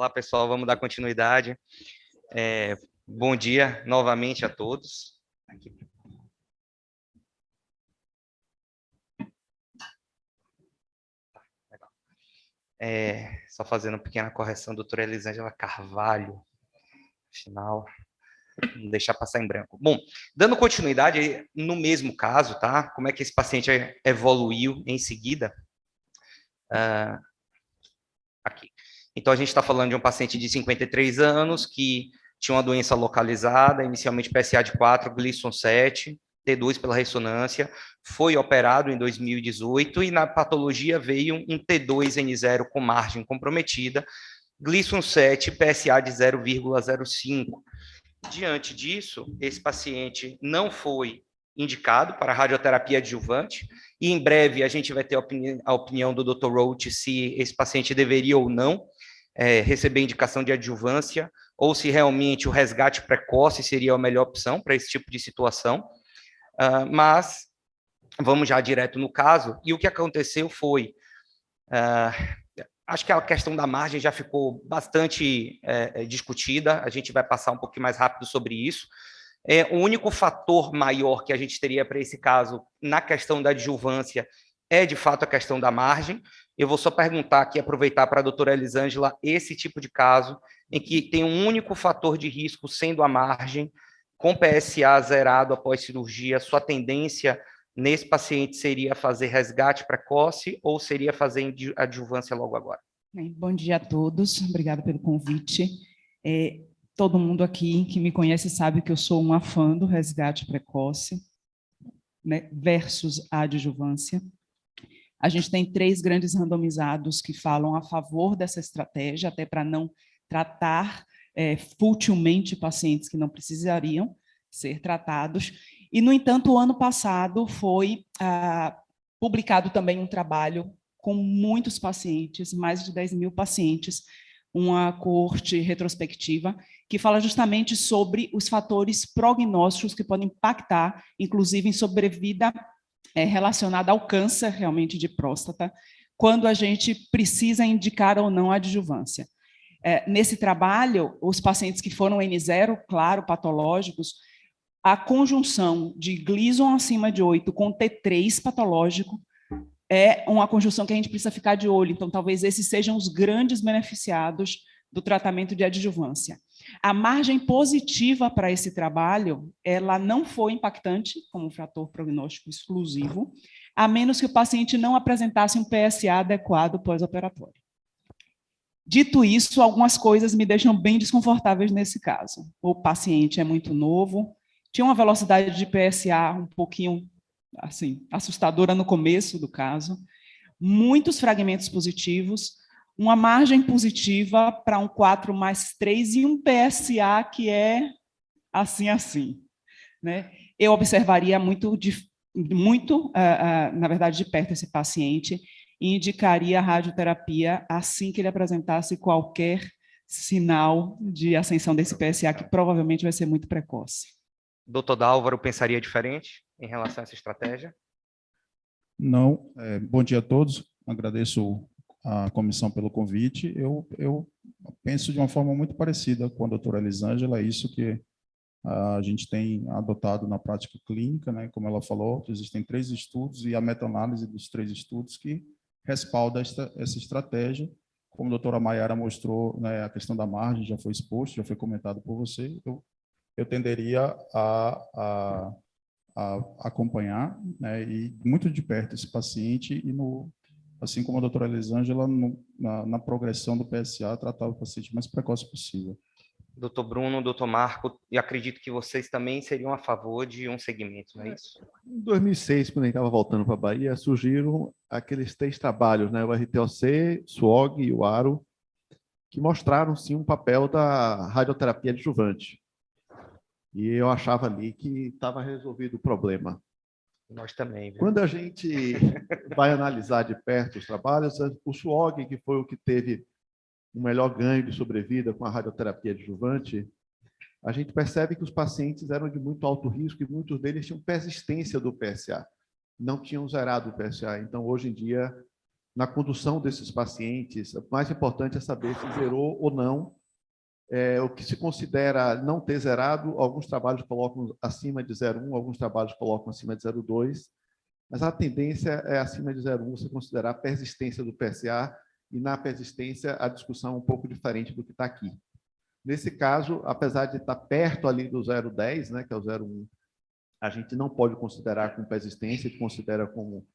Olá, pessoal, vamos dar continuidade. Bom dia novamente a todos. Só fazendo uma pequena correção, doutora Elisângela Carvalho, final, não deixar passar em branco. Bom, dando continuidade, no mesmo caso, tá? Como é que esse paciente evoluiu em seguida? Aqui. Então, a gente está falando de um paciente de 53 anos que tinha uma doença localizada, inicialmente PSA de 4, Gleason 7, T2 pela ressonância, foi operado em 2018 e na patologia veio um T2N0 com margem comprometida, Gleason 7, PSA de 0,05. Diante disso, esse paciente não foi indicado para radioterapia adjuvante, e em breve a gente vai ter a opinião do Dr. Roach se esse paciente deveria ou não receber indicação de adjuvância, ou se realmente o resgate precoce seria a melhor opção para esse tipo de situação. Mas vamos já direto no caso, e o que aconteceu foi, acho que a questão da margem já ficou bastante discutida, a gente vai passar um pouquinho mais rápido sobre isso. O único fator maior que a gente teria para esse caso, na questão da adjuvância, é de fato a questão da margem. Eu vou só perguntar aqui, aproveitar para a doutora Elisângela, esse tipo de caso, em que tem um único fator de risco sendo a margem, com PSA zerado após cirurgia, sua tendência nesse paciente seria fazer resgate precoce ou seria fazer adjuvância logo agora? Bom dia a todos, obrigada pelo convite. Todo mundo aqui que me conhece sabe que eu sou uma fã do resgate precoce, né, versus a adjuvância. A gente tem 3 grandes randomizados que falam a favor dessa estratégia, até para não tratar futilmente pacientes que não precisariam ser tratados. E, no entanto, o ano passado foi publicado também um trabalho com muitos pacientes, mais de 10 mil pacientes, uma coorte retrospectiva, que fala justamente sobre os fatores prognósticos que podem impactar, inclusive, em sobrevida relacionada ao câncer, realmente, de próstata, quando a gente precisa indicar ou não a adjuvância. Nesse trabalho, os pacientes que foram N0, claro, patológicos, a conjunção de Gleason acima de 8 com T3 patológico é uma conjunção que a gente precisa ficar de olho. Então, talvez esses sejam os grandes beneficiados do tratamento de adjuvância. A margem positiva para esse trabalho, ela não foi impactante como fator prognóstico exclusivo, a menos que o paciente não apresentasse um PSA adequado pós-operatório. Dito isso, algumas coisas me deixam bem desconfortáveis nesse caso. O paciente é muito novo, tinha uma velocidade de PSA um pouquinho assim, assustadora no começo do caso, muitos fragmentos positivos, uma margem positiva para um 4+3 e um PSA que é assim, né? Eu observaria muito, na verdade, de perto esse paciente e indicaria a radioterapia assim que ele apresentasse qualquer sinal de ascensão desse PSA, que provavelmente vai ser muito precoce. Doutor Dálvaro pensaria diferente em relação a essa estratégia? Não. Bom dia a todos. Agradeço a comissão pelo convite. Eu penso de uma forma muito parecida com a doutora Elisângela, isso que a gente tem adotado na prática clínica, né? Como ela falou, existem 3 estudos e a meta-análise dos 3 estudos que respalda essa estratégia. Como a doutora Maiara mostrou, né, a questão da margem já foi exposto, já foi comentado por você, eu tenderia a acompanhar, né, e muito de perto esse paciente e, assim como a doutora Elisângela, na progressão do PSA, tratar o paciente o mais precoce possível. Doutor Bruno, doutor Marco, e acredito que vocês também seriam a favor de um segmento, não é isso? Em 2006, quando a gente estava voltando para a Bahia, surgiram aqueles 3 trabalhos, né, o RTOC, SWOG e o ARO, que mostraram, sim, um papel da radioterapia adjuvante. E eu achava ali que estava resolvido o problema. Nós também. Viu? Quando a gente vai analisar de perto os trabalhos, o SWOG, que foi o que teve o melhor ganho de sobrevida com a radioterapia adjuvante, a gente percebe que os pacientes eram de muito alto risco e muitos deles tinham persistência do PSA, não tinham zerado o PSA. Então, hoje em dia, na condução desses pacientes, o mais importante é saber se zerou ou não. O que se considera não ter zerado, alguns trabalhos colocam acima de 0,1, alguns trabalhos colocam acima de 0,2, mas a tendência é acima de 0,1 você considerar a persistência do PSA, e na persistência a discussão é um pouco diferente do que está aqui. Nesse caso, apesar de estar perto ali do 0,10, né, que é o 0,1, a gente não pode considerar como persistência, a gente considera como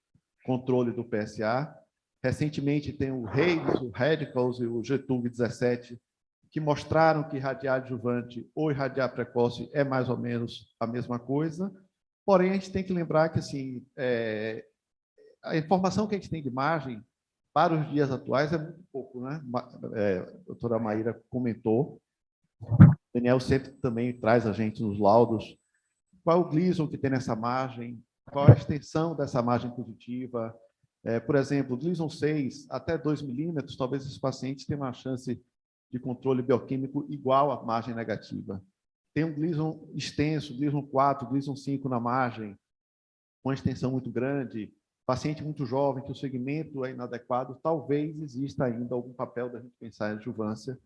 controle do PSA. Recentemente tem o RAIDS, o RADICALS e o GTUG17, que mostraram que irradiar adjuvante ou irradiar precoce é mais ou menos a mesma coisa. Porém, a gente tem que lembrar que assim, a informação que a gente tem de margem para os dias atuais é muito pouco, né? A doutora Maíra comentou. O Daniel sempre também traz a gente nos laudos qual é o Gleason que tem nessa margem, qual é a extensão dessa margem positiva. Por exemplo, o Gleason 6 até 2 milímetros, talvez esses pacientes tenham uma chance de controle bioquímico igual à margem negativa. Tem um Gleason extenso, Gleason 4, Gleason 5 na margem, com extensão muito grande, paciente muito jovem, que o segmento é inadequado, talvez exista ainda algum papel da gente pensar em adjuvância.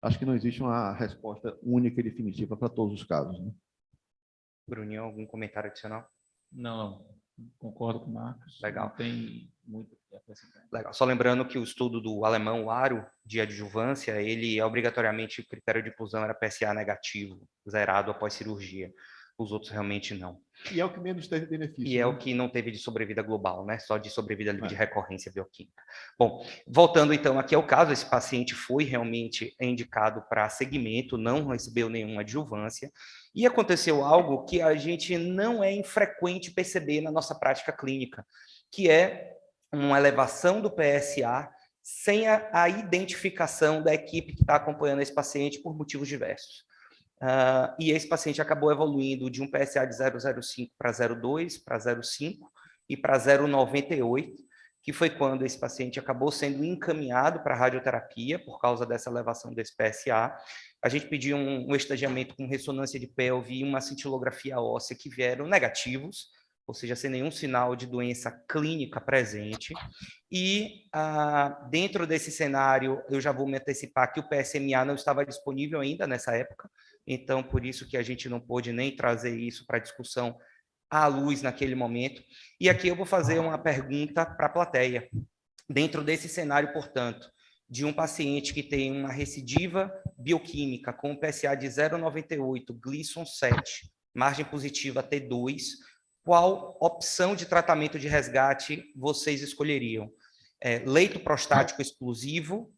Acho que não existe uma resposta única e definitiva para todos os casos, né? Bruninho, algum comentário adicional? Não, concordo com o Marcos. Legal. Não tem muito o que acrescentar. Legal. Só lembrando que o estudo do alemão, o ARO, de adjuvância, ele é obrigatoriamente, o critério de inclusão era PSA negativo, zerado após cirurgia. Os outros realmente não. E é o que menos teve benefício. E é o que não teve de sobrevida global, né? Só de sobrevida livre de recorrência bioquímica. Bom, voltando então aqui ao caso, esse paciente foi realmente indicado para segmento, não recebeu nenhuma adjuvância, e aconteceu algo que a gente não é infrequente perceber na nossa prática clínica, que é uma elevação do PSA sem a identificação da equipe que está acompanhando esse paciente por motivos diversos. E esse paciente acabou evoluindo de um PSA de 0,05 para 0,2, para 0,5 e para 0,98, que foi quando esse paciente acabou sendo encaminhado para radioterapia por causa dessa elevação desse PSA. A gente pediu um estagiamento com ressonância de pelve e uma cintilografia óssea que vieram negativos, ou seja, sem nenhum sinal de doença clínica presente. E dentro desse cenário, eu já vou me antecipar que o PSMA não estava disponível ainda nessa época, então por isso que a gente não pôde nem trazer isso para discussão à luz naquele momento. E aqui eu vou fazer uma pergunta para a plateia. Dentro desse cenário, portanto, de um paciente que tem uma recidiva bioquímica com PSA de 0,98, Gleason 7, margem positiva T2, qual opção de tratamento de resgate vocês escolheriam? Leito prostático exclusivo?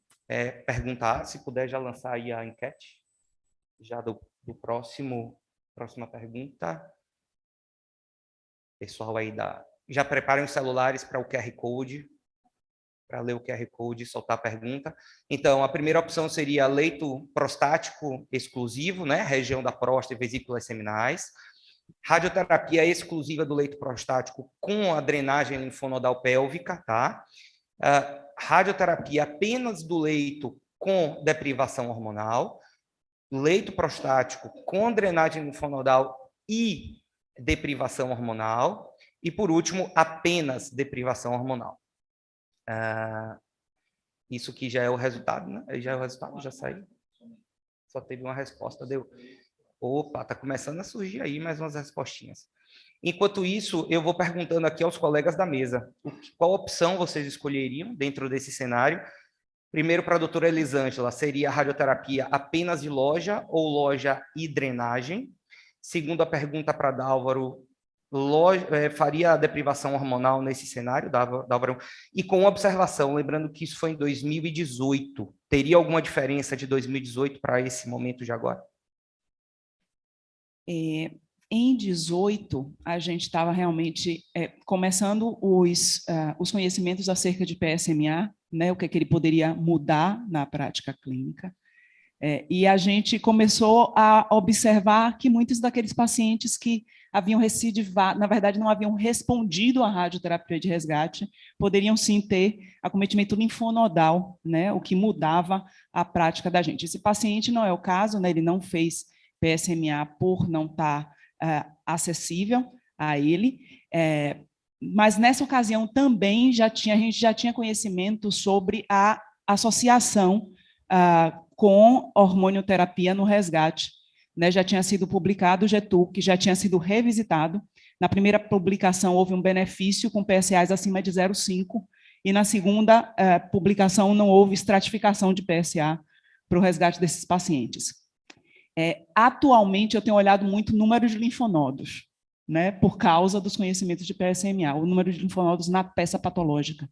Perguntar, se puder já lançar aí a enquete. Já do próxima pergunta. Pessoal aí já preparem os celulares para o QR Code, para ler o QR Code e soltar a pergunta. Então, a primeira opção seria leito prostático exclusivo, né? Região da próstata e vesículas seminais. Radioterapia exclusiva do leito prostático com a drenagem linfonodal pélvica, tá? Radioterapia apenas do leito com deprivação hormonal. Leito prostático com drenagem linfonodal e deprivação hormonal. E, por último, apenas deprivação hormonal. Isso que já é o resultado, né? Já é o resultado, já saiu. Só teve uma resposta, deu. Opa, está começando a surgir aí mais umas respostinhas. Enquanto isso, eu vou perguntando aqui aos colegas da mesa, qual opção vocês escolheriam dentro desse cenário? Primeiro, para a doutora Elisângela, seria a radioterapia apenas de loja ou loja e drenagem? Segunda pergunta para Dálvaro, faria a deprivação hormonal nesse cenário, Dálvaro? E com observação, lembrando que isso foi em 2018, teria alguma diferença de 2018 para esse momento de agora? Em 18, a gente estava realmente começando os conhecimentos acerca de PSMA, né, o que ele poderia mudar na prática clínica, e a gente começou a observar que muitos daqueles pacientes que haviam recidivado, na verdade não haviam respondido à radioterapia de resgate, poderiam sim ter acometimento linfonodal, né, o que mudava a prática da gente. Esse paciente não é o caso, né, ele não fez PSMA por não estar acessível a ele, Mas nessa ocasião também a gente já tinha conhecimento sobre a associação com hormonioterapia no resgate, né? Já tinha sido publicado o GETUC, já tinha sido revisitado. Na primeira publicação houve um benefício com PSAs acima de 0,5, e na segunda publicação não houve estratificação de PSA para o resgate desses pacientes. Atualmente eu tenho olhado muito o número de linfonodos, né, por causa dos conhecimentos de PSMA, o número de linfonodos na peça patológica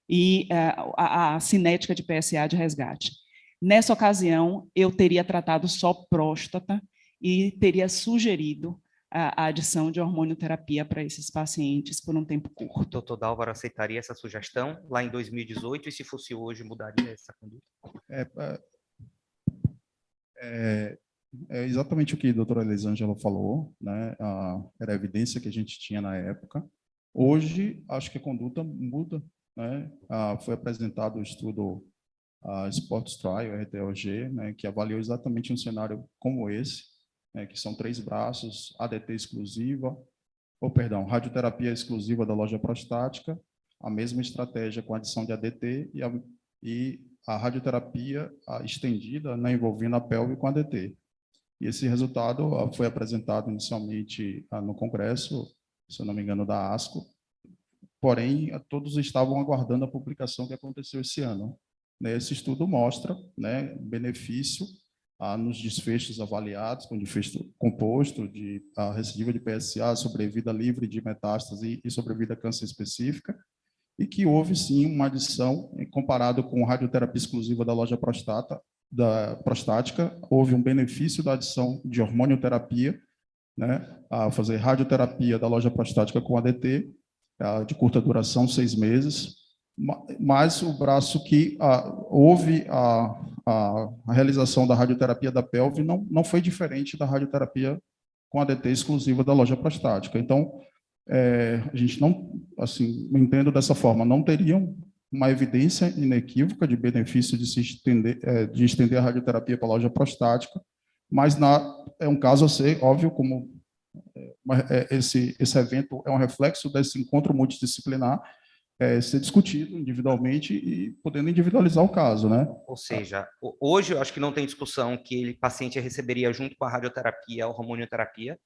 e a cinética de PSA de resgate. Nessa ocasião, eu teria tratado só próstata e teria sugerido a adição de hormonioterapia para esses pacientes por um tempo curto. Doutor Dálvaro aceitaria essa sugestão lá em 2018, e se fosse hoje, mudaria essa conduta? É exatamente o que a doutora Elisângela falou, né? Era a evidência que a gente tinha na época. Hoje, acho que a conduta muda, né? Foi apresentado o estudo Sports Trial, RTOG, né? Que avaliou exatamente um cenário como esse, né? Que são 3 braços, ADT exclusiva, radioterapia exclusiva da loja prostática, a mesma estratégia com adição de ADT e a radioterapia estendida, né? Envolvendo a pelve com ADT. E esse resultado foi apresentado inicialmente no Congresso, se eu não me engano, da ASCO, porém, todos estavam aguardando a publicação que aconteceu esse ano. Esse estudo mostra, né, benefício nos desfechos avaliados, com desfecho composto de recidiva de PSA, sobrevida livre de metástase e sobrevida câncer específica, e que houve, sim, uma adição, comparado com a radioterapia exclusiva da loja prostática, houve um benefício da adição de hormonioterapia, né, a fazer radioterapia da loja prostática com ADT, de curta duração, 6 meses, mas o braço que houve a realização da radioterapia da pelve não foi diferente da radioterapia com ADT exclusiva da loja prostática. Então, a gente não, assim, entendo dessa forma, não teriam uma evidência inequívoca de benefício de se estender, de estender a radioterapia para a loja prostática, mas é um caso a ser, óbvio, como esse evento é um reflexo desse encontro multidisciplinar, ser discutido individualmente e podendo individualizar o caso, né? Ou seja, hoje eu acho que não tem discussão que o paciente receberia junto com a radioterapia a hormonioterapia,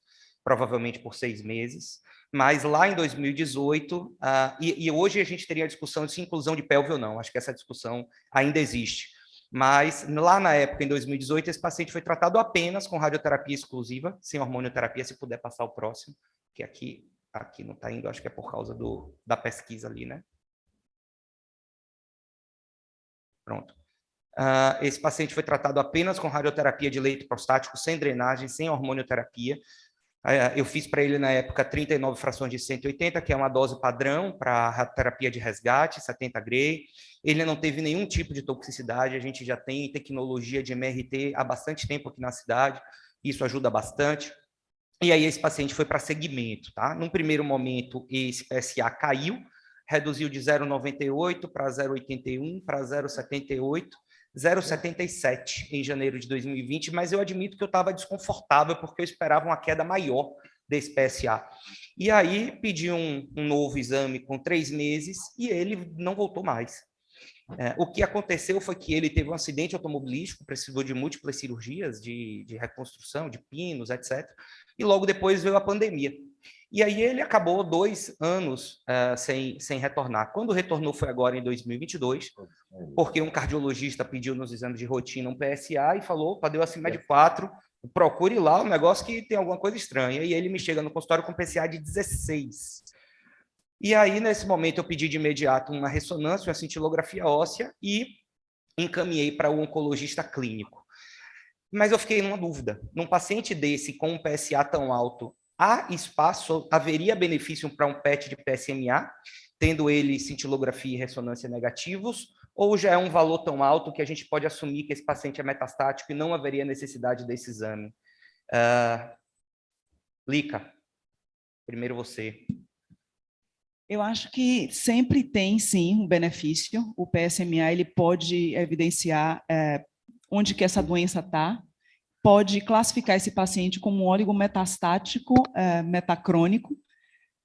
provavelmente por 6 meses, mas lá em 2018, e hoje a gente teria a discussão de se inclusão de pelve ou não, acho que essa discussão ainda existe, mas lá na época, em 2018, esse paciente foi tratado apenas com radioterapia exclusiva, sem hormonioterapia, se puder passar o próximo, que aqui não está indo, acho que é por causa da pesquisa ali, né? Pronto. Esse paciente foi tratado apenas com radioterapia de leito prostático, sem drenagem, sem hormonioterapia. Eu fiz para ele, na época, 39 frações de 180, que é uma dose padrão para a terapia de resgate, 70 Gray. Ele não teve nenhum tipo de toxicidade, a gente já tem tecnologia de MRT há bastante tempo aqui na cidade, isso ajuda bastante. E aí esse paciente foi para segmento, tá? Num primeiro momento, esse PSA caiu, reduziu de 0,98 para 0,81, para 0,78, 0,77 em janeiro de 2020, mas eu admito que eu estava desconfortável porque eu esperava uma queda maior desse PSA. E aí pedi um novo exame com 3 meses e ele não voltou mais. O que aconteceu foi que ele teve um acidente automobilístico, precisou de múltiplas cirurgias, de reconstrução, de pinos, etc. E logo depois veio a pandemia. E aí ele acabou 2 anos sem retornar. Quando retornou foi agora em 2022, porque um cardiologista pediu nos exames de rotina um PSA e falou, deu acima de 4, procure lá um negócio que tem alguma coisa estranha. E ele me chega no consultório com PSA de 16. E aí, nesse momento, eu pedi de imediato uma ressonância, uma cintilografia óssea e encaminhei para o oncologista clínico. Mas eu fiquei numa dúvida. Num paciente desse, com um PSA tão alto, há espaço, haveria benefício para um PET de PSMA, tendo ele cintilografia e ressonância negativos, ou já é um valor tão alto que a gente pode assumir que esse paciente é metastático e não haveria necessidade desse exame? Lica, primeiro você. Eu acho que sempre tem, sim, um benefício. O PSMA ele pode evidenciar onde que essa doença está, pode classificar esse paciente como um oligometastático metacrônico.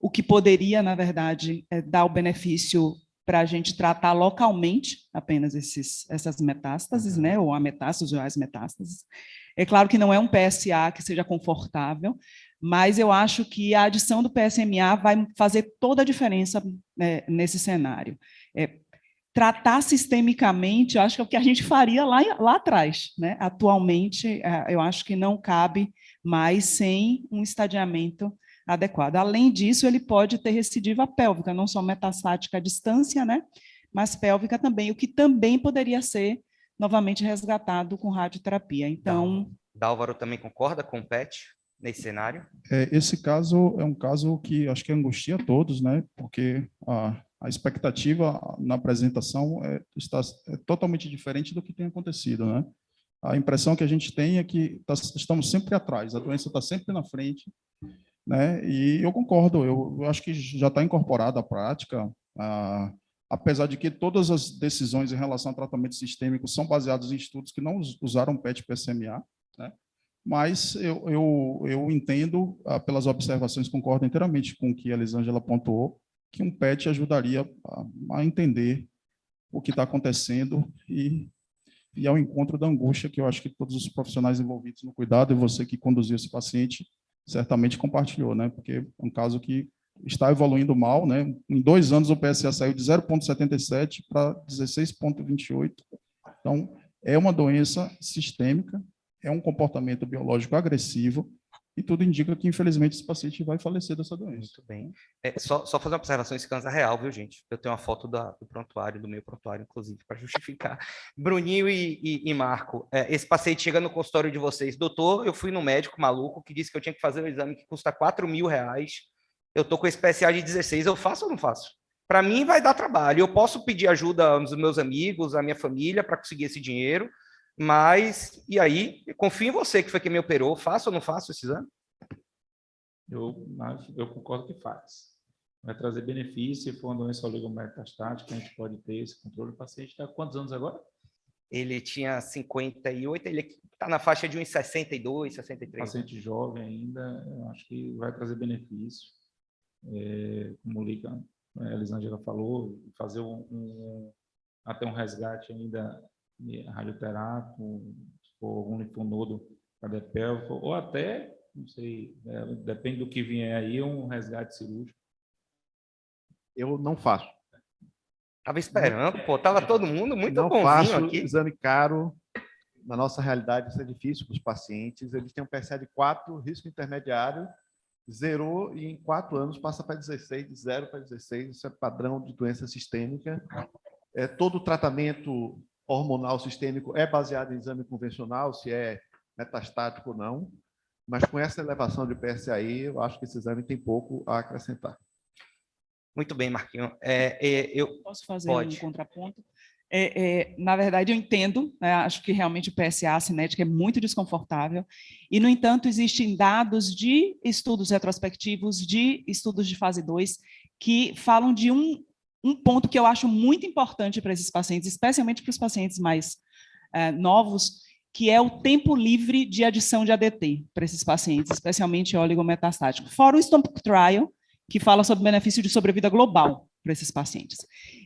o que poderia, na verdade, dar o benefício para a gente tratar localmente apenas essas metástases, né, ou a metástase ou as metástases. É claro que não é um PSA que seja confortável, mas eu acho que a adição do PSMA vai fazer toda a diferença, né, nesse cenário. Tratar sistemicamente, eu acho que é o que a gente faria lá atrás, né? Atualmente, eu acho que não cabe mais sem um estadiamento adequado. Além disso, ele pode ter recidiva pélvica, não só metastática à distância, né? Mas pélvica também, o que também poderia ser novamente resgatado com radioterapia. Então, Dálvaro também concorda com o PET nesse cenário? Esse caso é um caso que acho que angustia todos, né? Porque a expectativa na apresentação está totalmente diferente do que tem acontecido, né? A impressão que a gente tem é que estamos sempre atrás, a doença está sempre na frente, né? E eu concordo, eu acho que já está incorporada à prática, apesar de que todas as decisões em relação ao tratamento sistêmico são baseadas em estudos que não usaram PET-PSMA, né? Mas eu entendo, pelas observações, concordo inteiramente com o que a Elisângela pontuou, que um PET ajudaria a entender o que está acontecendo e ao encontro da angústia que eu acho que todos os profissionais envolvidos no cuidado e você que conduziu esse paciente certamente compartilhou, né? Porque é um caso que está evoluindo mal, né? Em 2 anos o PSA saiu de 0,77 para 16,28. Então, é uma doença sistêmica, é um comportamento biológico agressivo e tudo indica que, infelizmente, esse paciente vai falecer dessa doença. Muito bem. Só fazer uma observação, esse caso é real, viu, gente? Eu tenho uma foto do prontuário, do meu prontuário, inclusive, para justificar. Bruninho e Marco, esse paciente chega no consultório de vocês, doutor, eu fui no médico maluco que disse que eu tinha que fazer um exame que custa R$4.000, eu estou com esse PSA de 16, eu faço ou não faço? Para mim vai dar trabalho, eu posso pedir ajuda aos meus amigos, à minha família para conseguir esse dinheiro, mas, e aí? Eu confio em você, que foi quem me operou, faço ou não faço esse exame? Eu concordo que faz. Vai trazer benefício, se for uma doença oligometastática, a gente pode ter esse controle. O paciente está com quantos anos agora? Ele tinha 58, ele está na faixa de uns 62, 63. Paciente jovem ainda, eu acho que vai trazer benefício. Como a Elisângela falou, fazer até um resgate ainda radioterápico, se for algum linfonodo cadepélvico, ou até, não sei, depende do que vier aí, um resgate cirúrgico. Eu não faço. Estava esperando, pô, estava todo mundo muito Não bonzinho faço aqui. exame caro. Na nossa realidade, isso é difícil para os pacientes. Eles têm um PSA de 4, risco intermediário, zerou e em 4 anos passa para 16, de 0 para 16. Isso é padrão de doença sistêmica. Todo tratamento hormonal sistêmico é baseado em exame convencional, se é metastático ou não. Mas com essa elevação de PSA, eu acho que esse exame tem pouco a acrescentar. Muito bem, Marquinhos. eu posso fazer um contraponto? Na verdade, eu entendo, né, acho que realmente o PSA cinético é muito desconfortável, e, no entanto, existem dados de estudos retrospectivos, de estudos de fase 2, que falam de um ponto que eu acho muito importante para esses pacientes, especialmente para os pacientes mais novos, que é o tempo livre de adição de ADT para esses pacientes, especialmente oligometastático. Fora o Stomach Trial, que fala sobre benefício de sobrevida global para esses pacientes.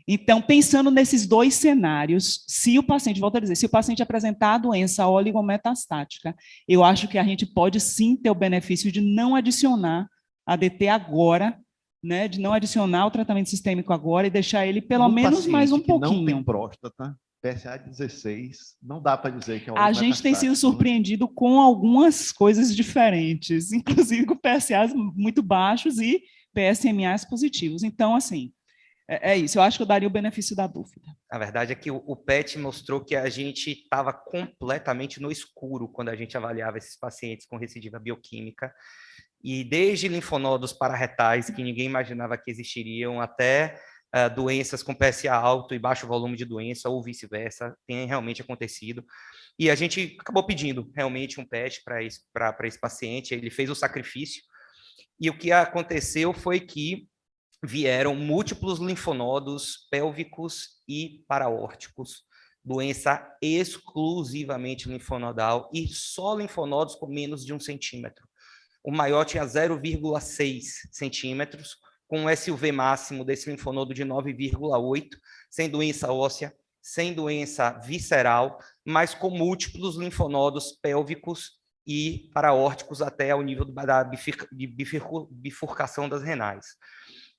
Então, pensando nesses 2 cenários, se o paciente, volto a dizer, se o paciente apresentar a doença oligometastática, eu acho que a gente pode sim ter o benefício de não adicionar ADT agora, né, de não adicionar o tratamento sistêmico agora e deixar ele pelo menos mais um pouquinho. Não tem próstata, PSA 16, não dá para dizer que é a gente tem sido surpreendido com algumas coisas diferentes, inclusive com PSAs muito baixos e PSMAs positivos. Então, assim, é isso. Eu acho que eu daria o benefício da dúvida. A verdade é que o PET mostrou que a gente estava completamente no escuro quando a gente avaliava esses pacientes com recidiva bioquímica. E desde linfonodos pararetais, que ninguém imaginava que existiriam, até doenças com PSA alto e baixo volume de doença, ou vice-versa, tem realmente acontecido. E a gente acabou pedindo realmente um PET para esse paciente, ele fez o sacrifício, e o que aconteceu foi que vieram múltiplos linfonodos pélvicos e paraórticos, doença exclusivamente linfonodal e só linfonodos com menos de 1 centímetro. O maior tinha 0,6 centímetros, com um SUV máximo desse linfonodo de 9,8, sem doença óssea, sem doença visceral, mas com múltiplos linfonodos pélvicos e paraórticos até ao nível da bifurcação das renais.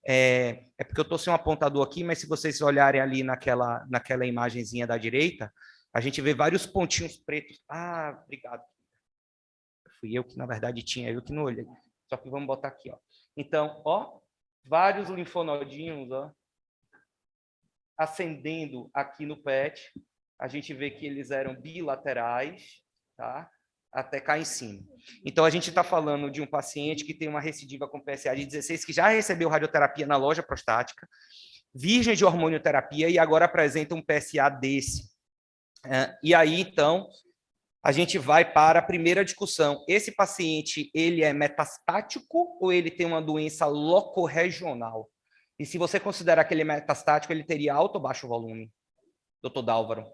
É porque eu estou sem um apontador aqui, mas se vocês olharem ali naquela imagenzinha da direita, a gente vê vários pontinhos pretos. Ah, obrigado. Fui eu que, na verdade, tinha, eu que não olhei. Só que vamos botar aqui, ó. Então, ó, vários linfonodinhos, ó, ascendendo aqui no PET. A gente vê que eles eram bilaterais, tá? Até cá em cima. Então, a gente está falando de um paciente que tem uma recidiva com PSA de 16, que já recebeu radioterapia na loja prostática, virgem de hormonioterapia, e agora apresenta um PSA desse. E aí, então, a gente vai para a primeira discussão. Esse paciente, ele é metastático ou ele tem uma doença locorregional? E se você considerar que ele é metastático, ele teria alto ou baixo volume? Doutor Dálvaro.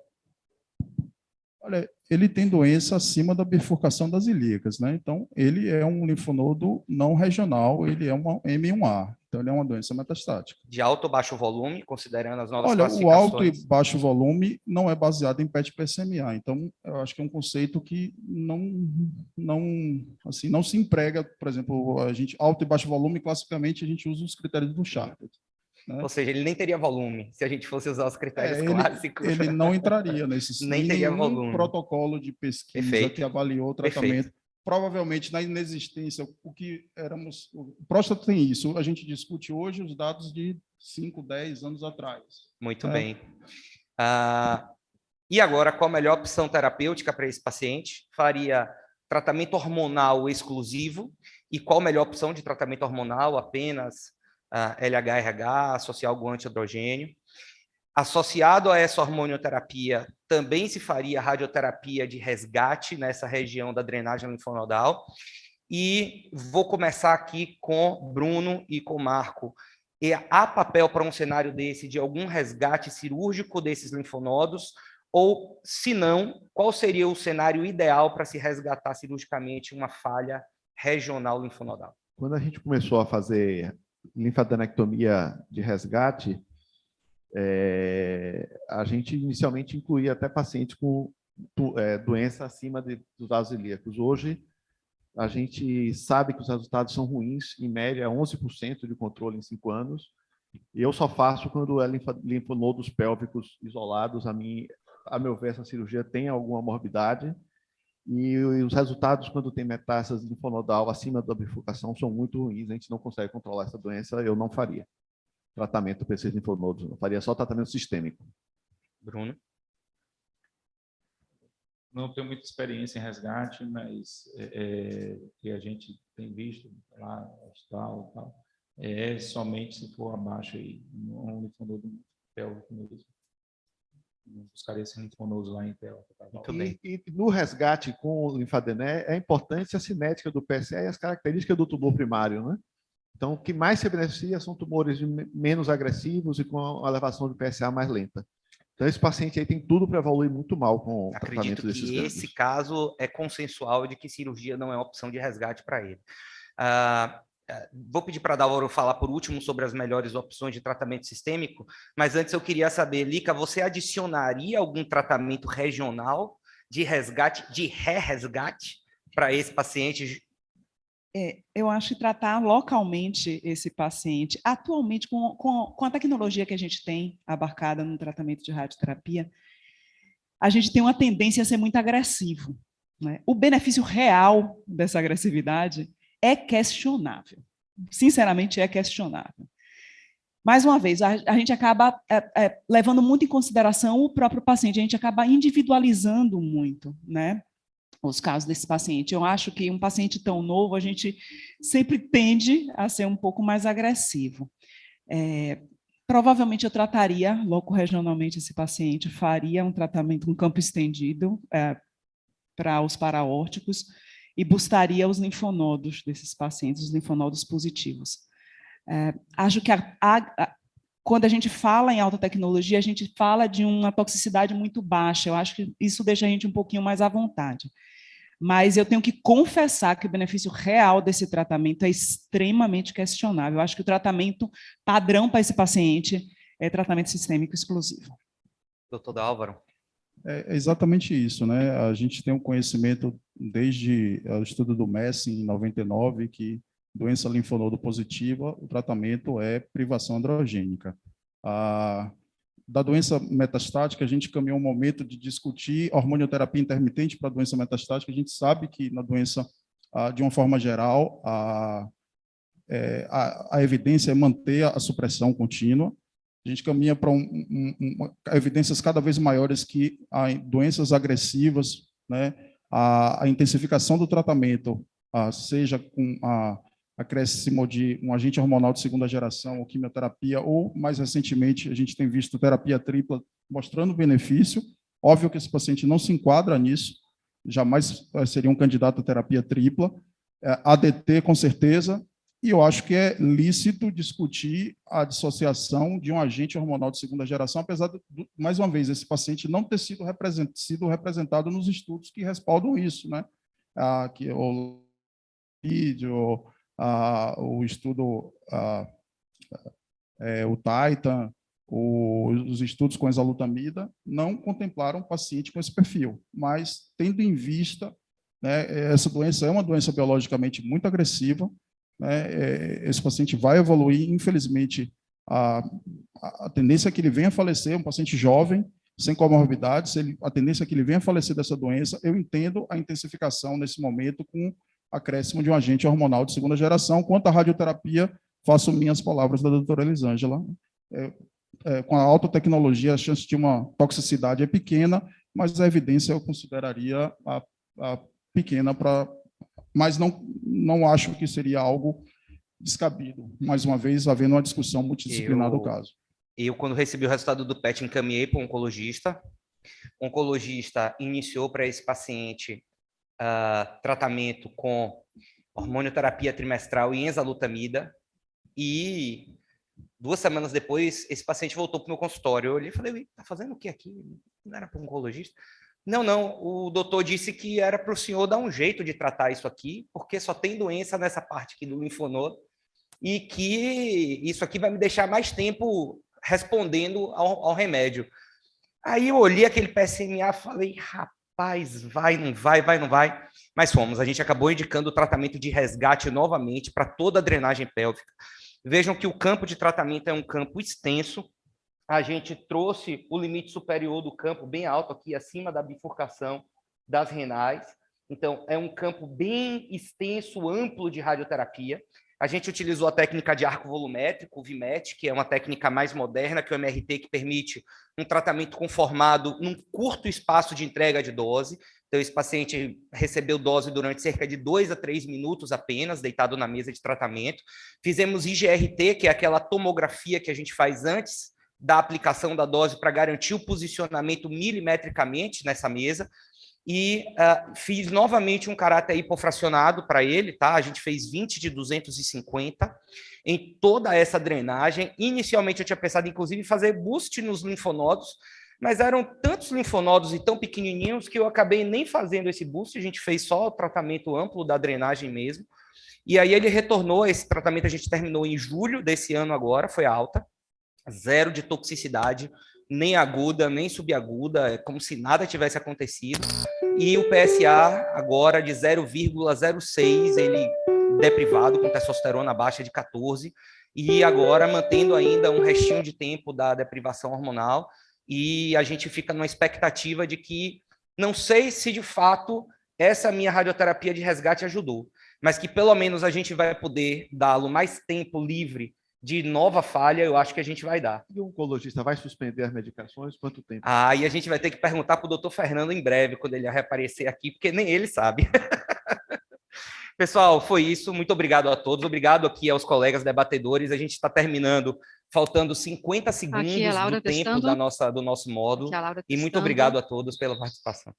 Olha, ele tem doença acima da bifurcação das ilíacas, né? Então, ele é um linfonodo não regional, ele é uma M1A, então ele é uma doença metastática. De alto ou baixo volume, considerando as novas Olha, classificações? o alto e baixo volume não é baseado em PET-PSMA, então eu acho que é um conceito que não se emprega, por exemplo, alto e baixo volume, classicamente a gente usa os critérios do Charpent. Né? Ou seja, ele nem teria volume, se a gente fosse usar os critérios clássicos. Ele não entraria nesse nem teria nenhum volume. Protocolo de pesquisa Perfeito. que avaliou o tratamento. Perfeito. Provavelmente, na inexistência, o que éramos... O próstata tem isso, a gente discute hoje os dados de 5, 10 anos atrás. Muito bem. E agora, qual a melhor opção terapêutica para esse paciente? Faria tratamento hormonal exclusivo, e qual a melhor opção de tratamento hormonal? Apenas LHRH, associar algum antiandrogênio. Associado a essa hormonioterapia, também se faria radioterapia de resgate nessa região da drenagem linfonodal. E vou começar aqui com Bruno e com Marco. E há papel para um cenário desse, de algum resgate cirúrgico desses linfonodos? Ou, se não, qual seria o cenário ideal para se resgatar cirurgicamente uma falha regional linfonodal? Quando a gente começou a fazer linfadenectomia de resgate, a gente inicialmente incluía até pacientes com doença acima dos vasos ilíacos. Hoje, a gente sabe que os resultados são ruins, em média 11% de controle em 5 anos, e eu só faço quando é linfonodos pélvicos isolados. A meu ver, essa cirurgia tem alguma morbidade, e os resultados, quando tem metástase linfonodal acima da bifurcação, são muito ruins. A gente não consegue controlar essa doença. Eu não faria tratamento para esses linfonodos, eu faria só tratamento sistêmico. Bruno? Não tenho muita experiência em resgate, mas que a gente tem visto lá no hospital e tal, somente se for abaixo aí, um linfonodo pélvico mesmo. Buscaria esse linfonodo lá em tela. E no resgate com linfadené, é importante a cinética do PSA e as características do tumor primário, né? Então, o que mais se beneficia são tumores menos agressivos e com a elevação do PSA mais lenta. Então, esse paciente aí tem tudo para evoluir muito mal com o tratamento desses Acredito que gânglios. esse caso é consensual de que cirurgia não é opção de resgate para ele. Vou pedir para a Dálvaro falar por último sobre as melhores opções de tratamento sistêmico, mas antes eu queria saber, Lica, você adicionaria algum tratamento regional de resgate, de resgate para esse paciente? Eu acho que tratar localmente esse paciente, atualmente, com a tecnologia que a gente tem abarcada no tratamento de radioterapia, a gente tem uma tendência a ser muito agressivo, né? O benefício real dessa agressividade é questionável. Sinceramente, é questionável. Mais uma vez, a gente acaba levando muito em consideração o próprio paciente, a gente acaba individualizando muito, né, os casos desse paciente. Eu acho que um paciente tão novo, a gente sempre tende a ser um pouco mais agressivo. Provavelmente eu trataria locorregionalmente esse paciente, faria um tratamento, um campo estendido para os paraórticos, e buscaria os linfonodos desses pacientes, os linfonodos positivos. Acho que quando a gente fala em alta tecnologia, a gente fala de uma toxicidade muito baixa. Eu acho que isso deixa a gente um pouquinho mais à vontade. mas eu tenho que confessar que o benefício real desse tratamento é extremamente questionável. Eu acho que o tratamento padrão para esse paciente é tratamento sistêmico exclusivo. Doutor Álvaro. É exatamente isso, né? A gente tem um conhecimento desde o estudo do Messi, em 99, que doença linfonodo positiva, o tratamento é privação androgênica. Da doença metastática, a gente caminhou um momento de discutir hormonioterapia intermitente para a doença metastática. A gente sabe que na doença, de uma forma geral, a evidência é manter a supressão contínua. A gente caminha para evidências cada vez maiores que há doenças agressivas, né, a intensificação do tratamento, seja com acréscimo de um agente hormonal de segunda geração, ou quimioterapia, ou, mais recentemente, a gente tem visto terapia tripla mostrando benefício. Óbvio que esse paciente não se enquadra nisso, jamais seria um candidato a terapia tripla. ADT, com certeza, e eu acho que é lícito discutir a dissociação de um agente hormonal de segunda geração, apesar de, mais uma vez, esse paciente não ter sido representado nos estudos que respaldam isso, né? Que o vídeo, o estudo, o Titan, os estudos com exalutamida não contemplaram paciente com esse perfil, mas tendo em vista, né, essa doença é uma doença biologicamente muito agressiva, né, esse paciente vai evoluir, infelizmente, a tendência é que ele venha a falecer, um paciente jovem, sem comorbidades, a tendência é que ele venha a falecer dessa doença. Eu entendo a intensificação nesse momento com acréscimo de um agente hormonal de segunda geração. Quanto à radioterapia, faço minhas palavras da doutora Elisângela. Com a alta tecnologia, a chance de uma toxicidade é pequena, mas a evidência eu consideraria pequena, mas não acho que seria algo descabido. Mais uma vez, havendo uma discussão multidisciplinar do caso. Eu, quando recebi o resultado do PET, encaminhei para o oncologista. O oncologista iniciou para esse paciente tratamento com hormonioterapia trimestral e enzalutamida, e 2 semanas depois, esse paciente voltou para o meu consultório. Eu olhei e falei, está fazendo o que aqui? Não era para um oncologista? Não, o doutor disse que era para o senhor dar um jeito de tratar isso aqui, porque só tem doença nessa parte aqui do linfonodo, e que isso aqui vai me deixar mais tempo respondendo ao remédio. Aí eu olhei aquele PSMA e falei, rapaz, vai, não vai. Mas fomos, a gente acabou indicando o tratamento de resgate novamente para toda a drenagem pélvica. Vejam que o campo de tratamento é um campo extenso. A gente trouxe o limite superior do campo bem alto, aqui acima da bifurcação das renais. Então, é um campo bem extenso, amplo de radioterapia. A gente utilizou a técnica de arco volumétrico, o VIMET, que é uma técnica mais moderna que o MRT, que permite um tratamento conformado num curto espaço de entrega de dose. Então, esse paciente recebeu dose durante cerca de 2 a 3 minutos apenas, deitado na mesa de tratamento. Fizemos IGRT, que é aquela tomografia que a gente faz antes da aplicação da dose para garantir o posicionamento milimetricamente nessa mesa. E fiz novamente um caráter hipofracionado para ele, tá? A gente fez 20 de 250 em toda essa drenagem. Inicialmente eu tinha pensado, inclusive, em fazer boost nos linfonodos, mas eram tantos linfonodos e tão pequenininhos que eu acabei nem fazendo esse boost, a gente fez só o tratamento amplo da drenagem mesmo. E aí ele retornou, esse tratamento a gente terminou em julho desse ano agora, foi alta, 0 de toxicidade, nem aguda, nem subaguda, é como se nada tivesse acontecido. E o PSA agora de 0,06, ele deprivado, com testosterona baixa de 14, e agora mantendo ainda um restinho de tempo da deprivação hormonal, e a gente fica numa expectativa de que, não sei se de fato essa minha radioterapia de resgate ajudou, mas que pelo menos a gente vai poder dá-lo mais tempo livre de nova falha, eu acho que a gente vai dar. E o oncologista vai suspender as medicações? Quanto tempo? E a gente vai ter que perguntar para o doutor Fernando em breve, quando ele reaparecer aqui, porque nem ele sabe. Pessoal, foi isso. Muito obrigado a todos. Obrigado aqui aos colegas debatedores. A gente está terminando, faltando 50 segundos do tempo do nosso módulo. E muito obrigado a todos pela participação.